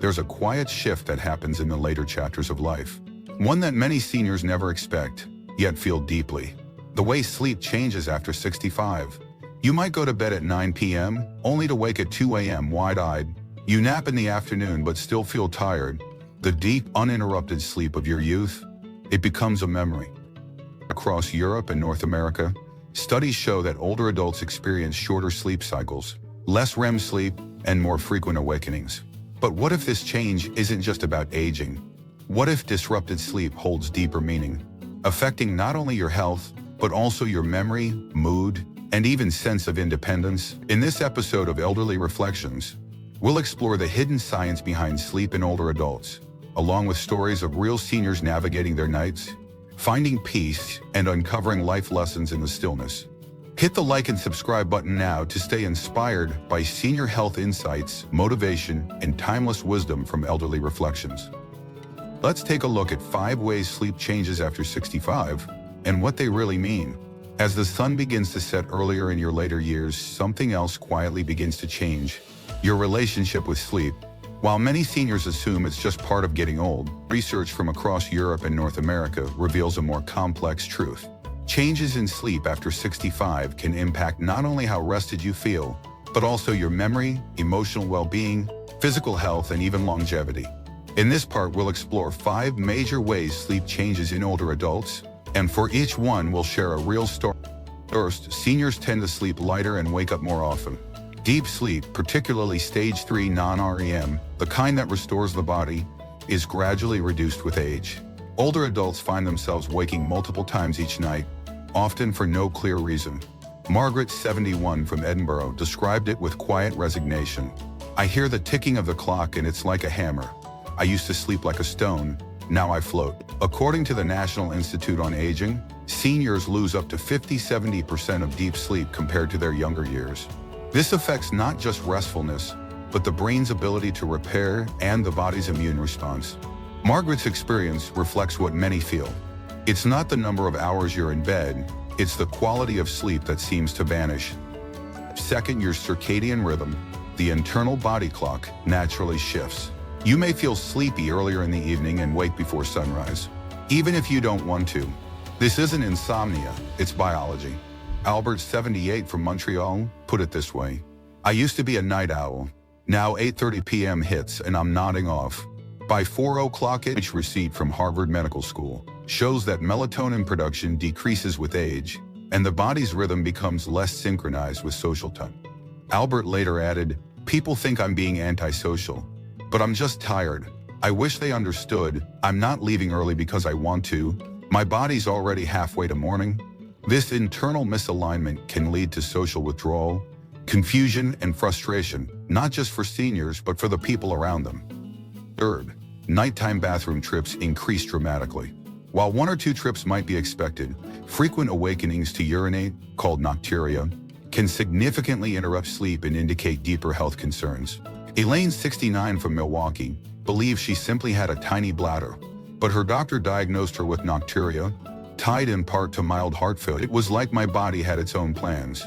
there's a quiet shift that happens in the later chapters of life. One that many seniors never expect, yet feel deeply. The way sleep changes after 65. You might go to bed at 9 p.m., only to wake at 2 a.m. wide-eyed. You nap in the afternoon but still feel tired. The deep, uninterrupted sleep of your youth, it becomes a memory. Across Europe and North America, studies show that older adults experience shorter sleep cycles, less REM sleep, and more frequent awakenings. But what if this change isn't just about aging? What if disrupted sleep holds deeper meaning, affecting not only your health, but also your memory, mood, and even sense of independence? In this episode of Elderly Reflections, we'll explore the hidden science behind sleep in older adults, along with stories of real seniors navigating their nights, finding peace, and uncovering life lessons in the stillness. Hit the like and subscribe button now to stay inspired by senior health insights, motivation, and timeless wisdom from Elderly Reflections. Let's take a look at 5 ways sleep changes after 65 and what they really mean. As the sun begins to set earlier in your later years, something else quietly begins to change: your relationship with sleep. While many seniors assume it's just part of getting old, research from across Europe and North America reveals a more complex truth. Changes in sleep after 65 can impact not only how rested you feel, but also your memory, emotional well-being, physical health, and even longevity. In this part, we'll explore 5 major ways sleep changes in older adults, and for each one, we'll share a real story. First, seniors tend to sleep lighter and wake up more often. Deep sleep, particularly stage 3 non-REM, the kind that restores the body, is gradually reduced with age. Older adults find themselves waking multiple times each night, often for no clear reason. Margaret, 71, from Edinburgh, described it with quiet resignation. "I hear the ticking of the clock and it's like a hammer. I used to sleep like a stone, now I float." According to the National Institute on Aging, seniors lose up to 50–70% of deep sleep compared to their younger years. This affects not just restfulness, but the brain's ability to repair and the body's immune response. Margaret's experience reflects what many feel. It's not the number of hours you're in bed, it's the quality of sleep that seems to vanish. Second, your circadian rhythm, the internal body clock, naturally shifts. You may feel sleepy earlier in the evening and wake before sunrise, even if you don't want to. This isn't insomnia, it's biology. Albert, 78, from Montreal, put it this way: "I used to be a night owl. Now 8:30 p.m. hits and I'm nodding off. By 4 o'clock." Each receipt from Harvard Medical School shows that melatonin production decreases with age, and the body's rhythm becomes less synchronized with social time. Albert later added, "People think I'm being antisocial, but I'm just tired. I wish they understood. I'm not leaving early because I want to. My body's already halfway to morning." This internal misalignment can lead to social withdrawal, confusion, and frustration, not just for seniors, but for the people around them. Third, nighttime bathroom trips increase dramatically. While 1 or 2 trips might be expected, frequent awakenings to urinate, called nocturia, can significantly interrupt sleep and indicate deeper health concerns. Elaine, 69, from Milwaukee, believes she simply had a tiny bladder, but her doctor diagnosed her with nocturia, tied in part to mild heart failure. "It was like my body had its own plans,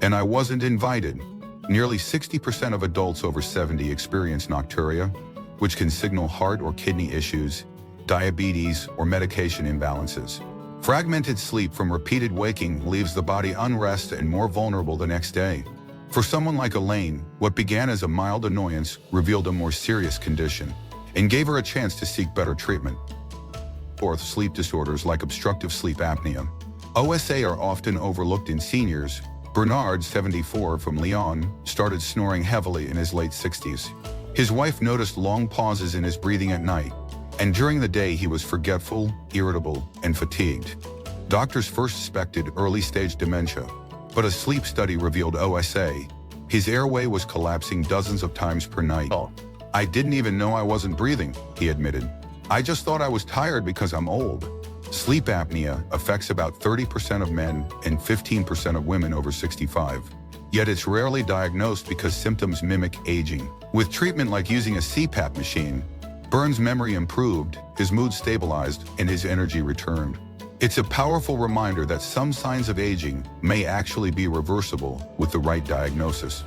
and I wasn't invited." Nearly 60% of adults over 70 experience nocturia, which can signal heart or kidney issues, diabetes, or medication imbalances. Fragmented sleep from repeated waking leaves the body unrested and more vulnerable the next day. For someone like Elaine, what began as a mild annoyance revealed a more serious condition and gave her a chance to seek better treatment. Fourth, sleep disorders like obstructive sleep apnea. OSA are often overlooked in seniors. Bernard, 74, from Lyon, started snoring heavily in his late 60s. His wife noticed long pauses in his breathing at night, and during the day he was forgetful, irritable, and fatigued. Doctors first suspected early-stage dementia, but a sleep study revealed OSA. His airway was collapsing dozens of times per night. "I didn't even know I wasn't breathing," he admitted. "I just thought I was tired because I'm old." Sleep apnea affects about 30% of men and 15% of women over 65. Yet it's rarely diagnosed because symptoms mimic aging. With treatment like using a CPAP machine, Burns' memory improved, his mood stabilized, and his energy returned. It's a powerful reminder that some signs of aging may actually be reversible with the right diagnosis.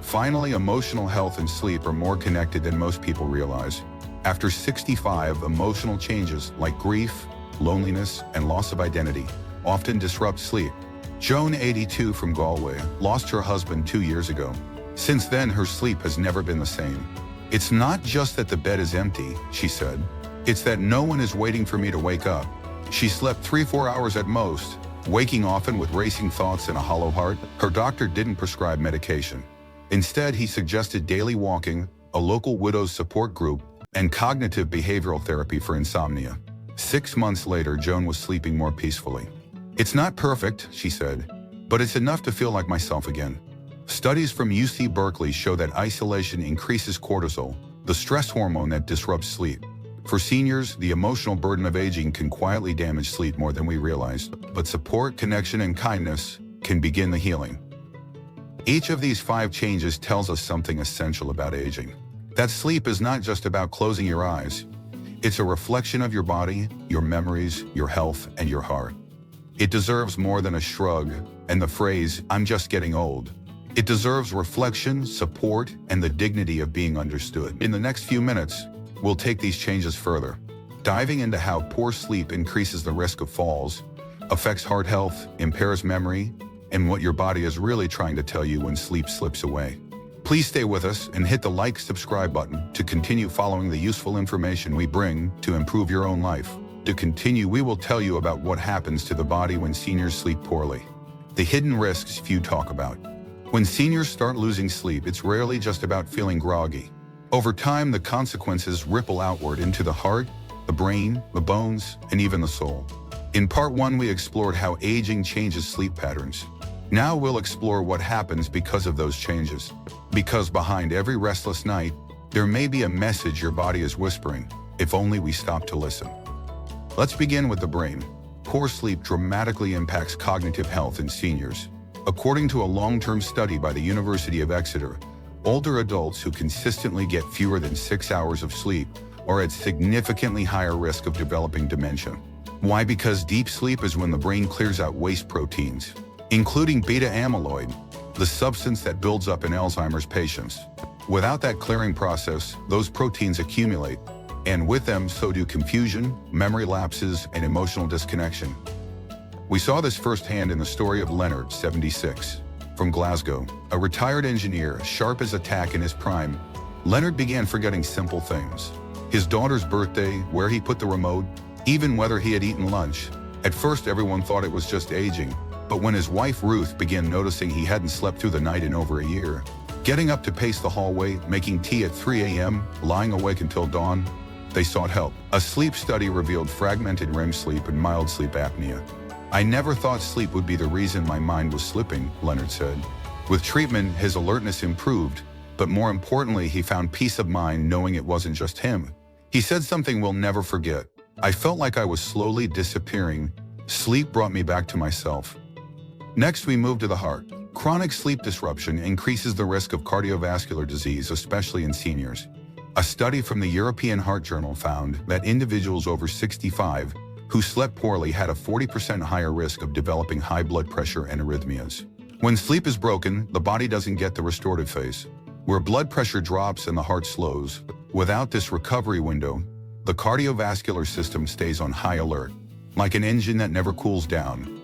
Finally, emotional health and sleep are more connected than most people realize. After 65, emotional changes like grief, loneliness, and loss of identity often disrupt sleep. Joan, 82, from Galway, lost her husband 2 years ago. Since then, her sleep has never been the same. "It's not just that the bed is empty," she said. "It's that no one is waiting for me to wake up." She slept 3-4 hours at most, waking often with racing thoughts and a hollow heart. Her doctor didn't prescribe medication. Instead, he suggested daily walking, a local widows support group, and cognitive behavioral therapy for insomnia. 6 months later, Joan was sleeping more peacefully. "It's not perfect," she said, "but it's enough to feel like myself again." Studies from UC Berkeley show that isolation increases cortisol, the stress hormone that disrupts sleep. For seniors, the emotional burden of aging can quietly damage sleep more than we realize, but support, connection, and kindness can begin the healing. Each of these 5 changes tells us something essential about aging. That sleep is not just about closing your eyes. It's a reflection of your body, your memories, your health, and your heart. It deserves more than a shrug and the phrase, "I'm just getting old." It deserves reflection, support, and the dignity of being understood. In the next few minutes, we'll take these changes further, diving into how poor sleep increases the risk of falls, affects heart health, impairs memory, and what your body is really trying to tell you when sleep slips away. Please stay with us and hit the like, subscribe button to continue following the useful information we bring to improve your own life. To continue, we will tell you about what happens to the body when seniors sleep poorly. The hidden risks few talk about. When seniors start losing sleep, it's rarely just about feeling groggy. Over time, the consequences ripple outward into the heart, the brain, the bones, and even the soul. In part 1, we explored how aging changes sleep patterns. Now we'll explore what happens because of those changes. Because behind every restless night, there may be a message your body is whispering, if only we stop to listen. Let's begin with the brain. Poor sleep dramatically impacts cognitive health in seniors. According to a long-term study by the University of Exeter, older adults who consistently get fewer than 6 hours of sleep are at significantly higher risk of developing dementia. Why? Because deep sleep is when the brain clears out waste proteins, including beta amyloid, the substance that builds up in Alzheimer's patients. Without that clearing process, those proteins accumulate, and with them so do confusion, memory lapses, and emotional disconnection. We saw this firsthand in the story of Leonard, 76, from Glasgow. A retired engineer, sharp as a tack in his prime, Leonard began forgetting simple things. His daughter's birthday, where he put the remote, even whether he had eaten lunch. At first, everyone thought it was just aging, but when his wife Ruth began noticing he hadn't slept through the night in over a year, getting up to pace the hallway, making tea at 3 a.m., lying awake until dawn, they sought help. A sleep study revealed fragmented REM sleep and mild sleep apnea. "I never thought sleep would be the reason my mind was slipping," Leonard said. With treatment, his alertness improved, but more importantly, he found peace of mind knowing it wasn't just him. He said something we'll never forget. "I felt like I was slowly disappearing. Sleep brought me back to myself." Next, we move to the heart. Chronic sleep disruption increases the risk of cardiovascular disease, especially in seniors. A study from the European Heart Journal found that individuals over 65 who slept poorly had a 40% higher risk of developing high blood pressure and arrhythmias. When sleep is broken, the body doesn't get the restorative phase, where blood pressure drops and the heart slows. Without this recovery window, the cardiovascular system stays on high alert, like an engine that never cools down.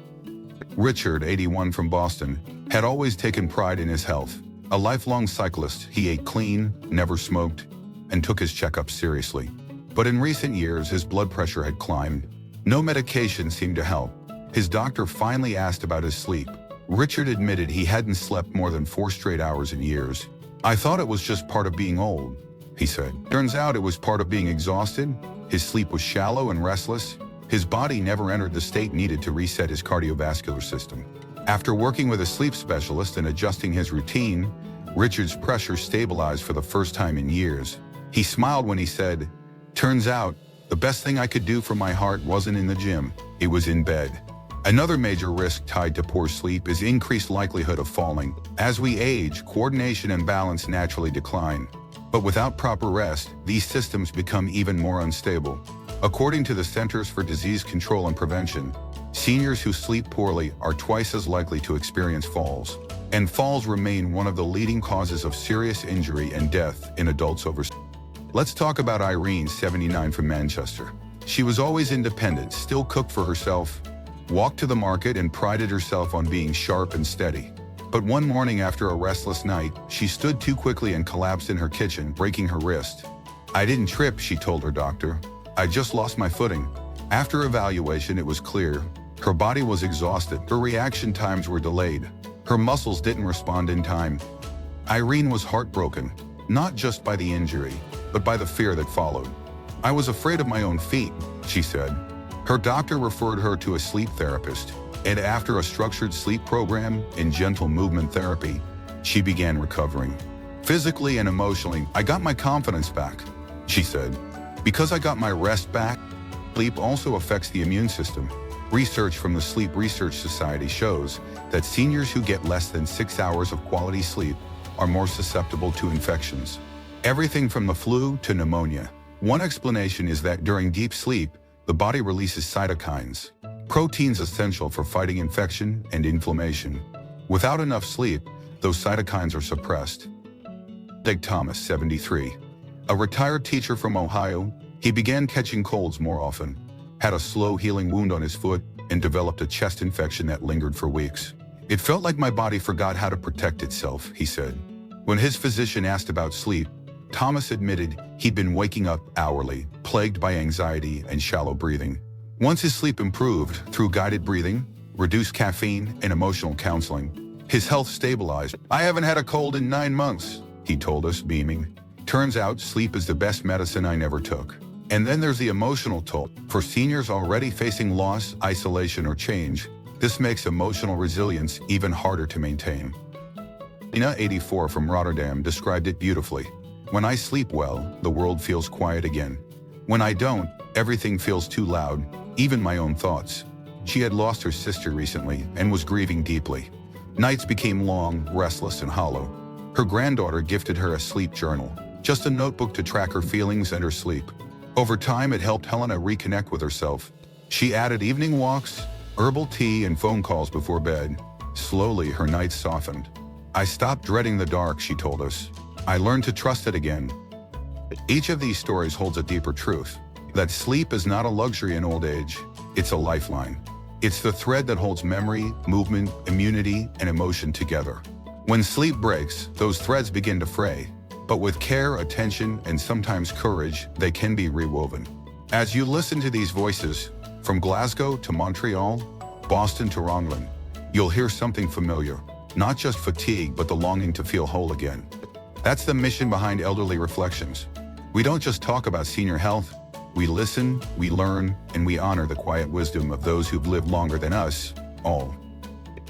Richard, 81, from Boston, had always taken pride in his health. A lifelong cyclist, he ate clean, never smoked, and took his checkups seriously. But in recent years, his blood pressure had climbed. No medication seemed to help. His doctor finally asked about his sleep. Richard admitted he hadn't slept more than 4 straight hours in years. "I thought it was just part of being old," he said. Turns out it was part of being exhausted. His sleep was shallow and restless. His body never entered the state needed to reset his cardiovascular system. After working with a sleep specialist and adjusting his routine, Richard's pressure stabilized for the first time in years. He smiled when he said, "Turns out, the best thing I could do for my heart wasn't in the gym, it was in bed." Another major risk tied to poor sleep is increased likelihood of falling. As we age, coordination and balance naturally decline. But without proper rest, these systems become even more unstable. According to the Centers for Disease Control and Prevention, seniors who sleep poorly are twice as likely to experience falls. and falls remain one of the leading causes of serious injury and death in adults over. Let's talk about Irene, 79, from Manchester. She was always independent, still cooked for herself, walked to the market, and prided herself on being sharp and steady. But one morning after a restless night, she stood too quickly and collapsed in her kitchen, breaking her wrist. "I didn't trip," she told her doctor. "I just lost my footing." After evaluation, it was clear. Her body was exhausted, her reaction times were delayed, her muscles didn't respond in time. Irene was heartbroken, not just by the injury, but by the fear that followed. "I was afraid of my own feet," she said. Her doctor referred her to a sleep therapist, and after a structured sleep program and gentle movement therapy, she began recovering. "Physically and emotionally, I got my confidence back," she said. "Because I got my rest back." Sleep also affects the immune system. Research from the Sleep Research Society shows that seniors who get less than 6 hours of quality sleep are more susceptible to infections. Everything from the flu to pneumonia. One explanation is that during deep sleep, the body releases cytokines, proteins essential for fighting infection and inflammation. Without enough sleep, those cytokines are suppressed. Dig Thomas, 73. A retired teacher from Ohio, he began catching colds more often, had a slow healing wound on his foot, and developed a chest infection that lingered for weeks. "It felt like my body forgot how to protect itself," he said. When his physician asked about sleep, Thomas admitted he'd been waking up hourly, plagued by anxiety and shallow breathing. Once his sleep improved through guided breathing, reduced caffeine, and emotional counseling, his health stabilized. "I haven't had a cold in 9 months, he told us, beaming. "Turns out sleep is the best medicine I never took." And then there's the emotional toll. For seniors already facing loss, isolation, or change, this makes emotional resilience even harder to maintain. Ina, 84, from Rotterdam, described it beautifully. "When I sleep well, the world feels quiet again. When I don't, everything feels too loud, even my own thoughts." She had lost her sister recently and was grieving deeply. Nights became long, restless, and hollow. Her granddaughter gifted her a sleep journal, just a notebook to track her feelings and her sleep. Over time, it helped Helena reconnect with herself. She added evening walks, herbal tea, and phone calls before bed. Slowly, her nights softened. "I stopped dreading the dark," she told us. "I learned to trust it again." Each of these stories holds a deeper truth, that sleep is not a luxury in old age, it's a lifeline. It's the thread that holds memory, movement, immunity, and emotion together. When sleep breaks, those threads begin to fray. But with care, attention, and sometimes courage, they can be rewoven. As you listen to these voices, from Glasgow to Montreal, Boston to Ronglan, you'll hear something familiar. Not just fatigue, but the longing to feel whole again. That's the mission behind Elderly Reflections. We don't just talk about senior health, we listen, we learn, and we honor the quiet wisdom of those who've lived longer than us, all.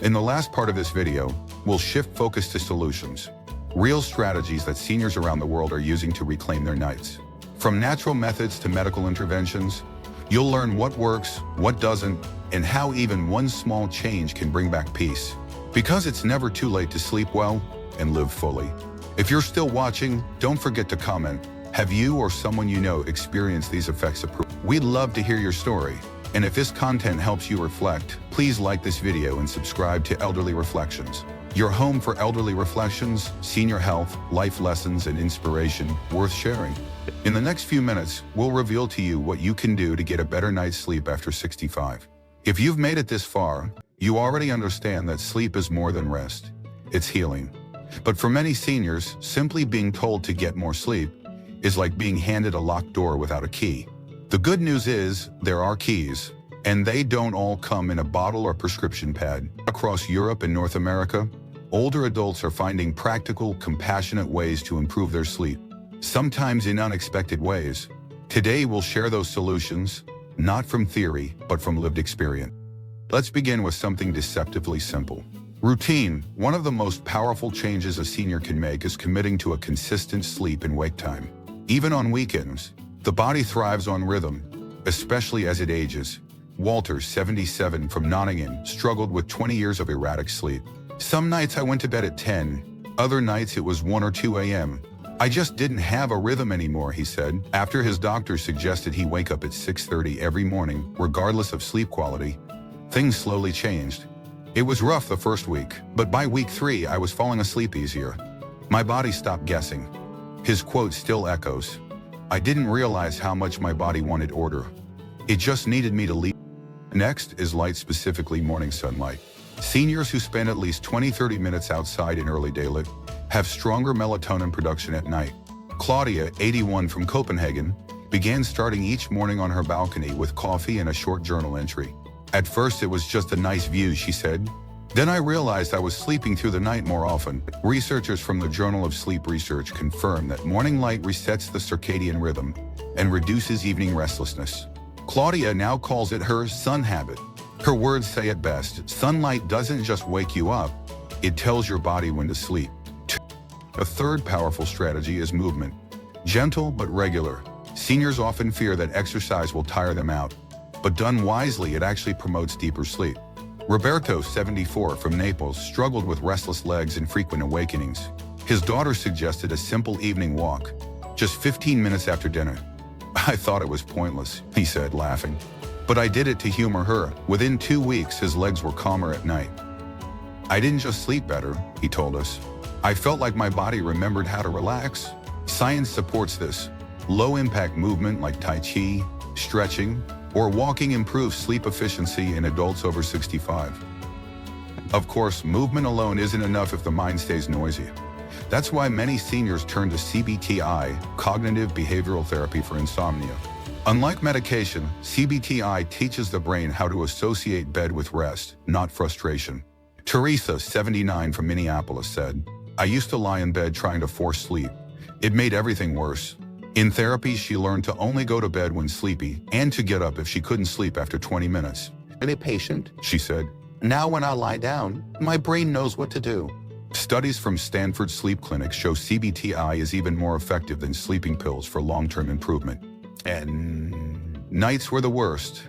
In the last part of this video, we'll shift focus to solutions. Real strategies that seniors around the world are using to reclaim their nights. From natural methods to medical interventions, you'll learn what works, what doesn't, and how even one small change can bring back peace. Because it's never too late to sleep well and live fully. If you're still watching, don't forget to comment. Have you or someone you know experienced these effects? We'd love to hear your story. And if this content helps you reflect, please like this video and subscribe to Elderly Reflections. Your home for elderly reflections, senior health, life lessons, and inspiration worth sharing. In the next few minutes, we'll reveal to you what you can do to get a better night's sleep after 65. If you've made it this far, you already understand that sleep is more than rest. It's healing. But for many seniors, simply being told to get more sleep is like being handed a locked door without a key. The good news is, there are keys, and they don't all come in a bottle or prescription pad. Across Europe and North America, older adults are finding practical, compassionate ways to improve their sleep, sometimes in unexpected ways. Today we'll share those solutions, not from theory, but from lived experience. Let's begin with something deceptively simple. Routine. One of the most powerful changes a senior can make is committing to a consistent sleep and wake time. Even on weekends, the body thrives on rhythm, especially as it ages. Walter, 77, from Nottingham, struggled with 20 years of erratic sleep. "Some nights I went to bed at 10, other nights it was 1 or 2 a.m. I just didn't have a rhythm anymore," he said. After his doctor suggested he wake up at 6:30 every morning, regardless of sleep quality, things slowly changed. It was rough the first week, but by week 3 I was falling asleep easier. My body stopped guessing. His quote still echoes. I didn't realize how much my body wanted order. It just needed me to leave. Next is light, specifically morning sunlight. Seniors who spend at least 20-30 minutes outside in early daylight have stronger melatonin production at night. Claudia, 81 from Copenhagen, began starting each morning on her balcony with coffee and a short journal entry. At first it was just a nice view, she said. Then I realized I was sleeping through the night more often. Researchers from the Journal of Sleep Research confirm that morning light resets the circadian rhythm and reduces evening restlessness. Claudia now calls it her sun habit. Her words say it best: sunlight doesn't just wake you up, it tells your body when to sleep. A third powerful strategy is movement. Gentle but regular. Seniors often fear that exercise will tire them out, but done wisely, it actually promotes deeper sleep. Roberto, 74 from Naples, struggled with restless legs and frequent awakenings. His daughter suggested a simple evening walk, just 15 minutes after dinner. I thought it was pointless, he said, laughing. But I did it to humor her. Within 2 weeks, his legs were calmer at night. I didn't just sleep better, he told us. I felt like my body remembered how to relax. Science supports this. Low-impact movement like Tai Chi, stretching, or walking improves sleep efficiency in adults over 65. Of course, movement alone isn't enough if the mind stays noisy. That's why many seniors turn to CBTI, cognitive behavioral therapy, for insomnia. Unlike medication, CBTI teaches the brain how to associate bed with rest, not frustration. Teresa, 79 from Minneapolis, said, I used to lie in bed trying to force sleep. It made everything worse. In therapy, she learned to only go to bed when sleepy and to get up if she couldn't sleep after 20 minutes. "I'm patient," she said. "Now when I lie down, my brain knows what to do." Studies from Stanford sleep clinics show CBTI is even more effective than sleeping pills for long-term improvement. And nights were the worst.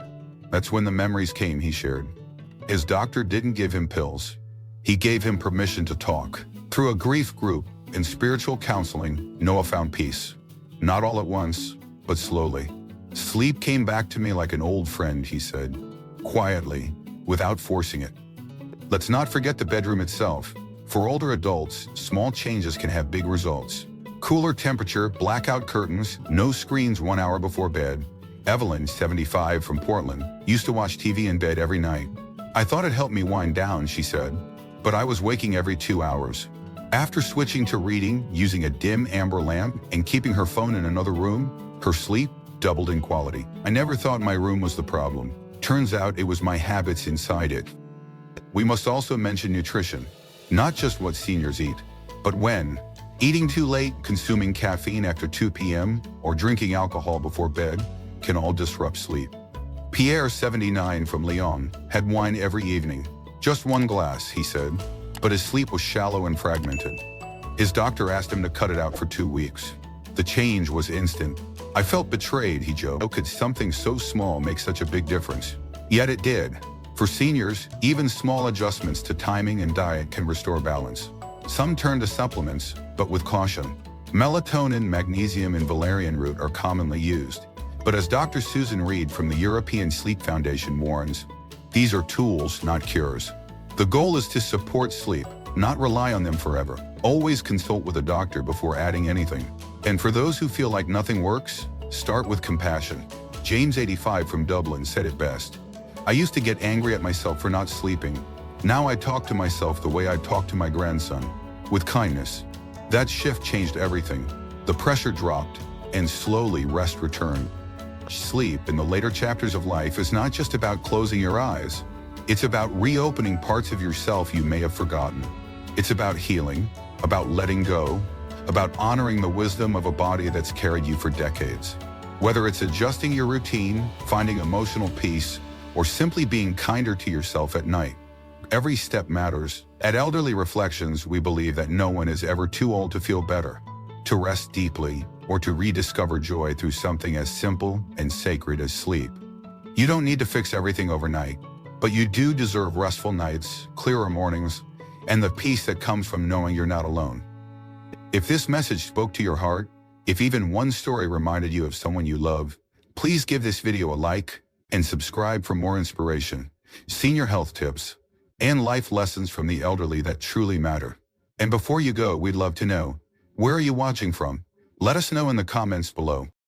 That's when the memories came, he shared. His doctor didn't give him pills. He gave him permission to talk. Through a grief group and spiritual counseling, Noah found peace. Not all at once, but slowly. Sleep came back to me like an old friend, he said, quietly, without forcing it. Let's not forget the bedroom itself. For older adults, small changes can have big results. Cooler temperature, blackout curtains, no screens 1 hour before bed. Evelyn, 75 from Portland, used to watch TV in bed every night. I thought it helped me wind down, she said, but I was waking every 2 hours. After switching to reading, using a dim amber lamp, and keeping her phone in another room, her sleep doubled in quality. I never thought my room was the problem. Turns out it was my habits inside it. We must also mention nutrition. Not just what seniors eat, but when. Eating too late, consuming caffeine after 2 p.m., or drinking alcohol before bed can all disrupt sleep. Pierre, 79 from Lyon, had wine every evening. Just 1 glass, he said, but his sleep was shallow and fragmented. His doctor asked him to cut it out for 2 weeks. The change was instant. I felt betrayed, he joked. How could something so small make such a big difference? Yet it did. For seniors, even small adjustments to timing and diet can restore balance. Some turn to supplements, but with caution. Melatonin, magnesium, and valerian root are commonly used. But as Dr. Susan Reed from the European Sleep Foundation warns, these are tools, not cures. The goal is to support sleep, not rely on them forever. Always consult with a doctor before adding anything. And for those who feel like nothing works, start with compassion. James, 85 from Dublin, said it best. I used to get angry at myself for not sleeping. Now I talk to myself the way I talk to my grandson, with kindness. That shift changed everything. The pressure dropped, and slowly rest returned. Sleep in the later chapters of life is not just about closing your eyes. It's about reopening parts of yourself you may have forgotten. It's about healing, about letting go, about honoring the wisdom of a body that's carried you for decades. Whether it's adjusting your routine, finding emotional peace, or simply being kinder to yourself at night, every step matters. At Elderly Reflections, we believe that no one is ever too old to feel better, to rest deeply, or to rediscover joy through something as simple and sacred as sleep. You don't need to fix everything overnight, but you do deserve restful nights, clearer mornings, and the peace that comes from knowing you're not alone. If this message spoke to your heart, if even one story reminded you of someone you love, please give this video a like and subscribe for more inspiration, senior health tips, and life lessons from the elderly that truly matter. And before you go, we'd love to know, where are you watching from? Let us know in the comments below.